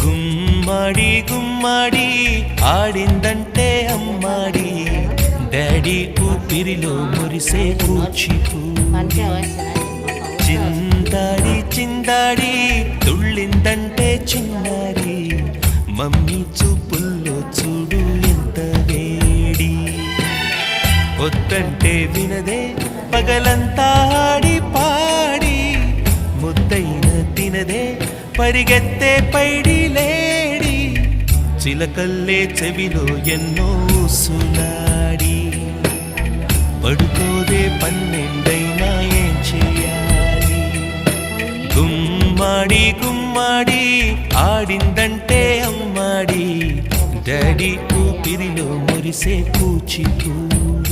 గుమ్మడి గుమ్మడి ఆడిందంటే అమ్మాడి daddy ఊపిరిలో మురిసే కూచిపూడి చిందాడి చిందాడి తుళ్ళిందంటే చిన్నారి మమ్మీ చూపుల్లో చూడు ఎంత వేడి వద్దంటే వినదే పగలంతా ఆడి పాడి ముద్దైన తినదే పరిగెత్తే పైడి లేడి చిలకల్లే చెవిలో ఎన్నో సులాడి పడుకోదే పన్నెండైనా ఏం చేయాలి గుమ్మాడి గుమ్మాడి ఆడిందంటే అమ్మాడి డాడీ ఊపిరిలో మురిసే కూచిపూడి